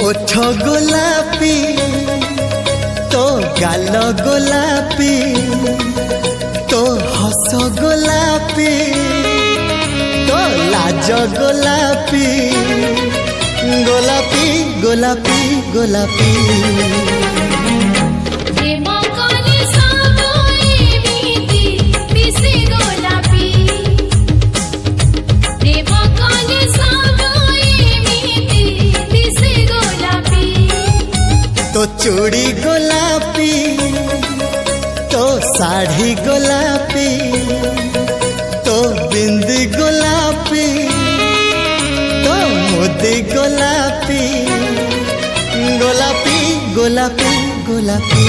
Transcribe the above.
ओठ गोलापी तो गाल गोलापी तो हस गोलापी तो लाज गोलापी गोलापी गोलापी गोलापी तो चूड़ी गोलापी तो साड़ी गोलापी तो बिंदी गोलापी तो मोदी गोलापी गोलापी गोलापी गोलापी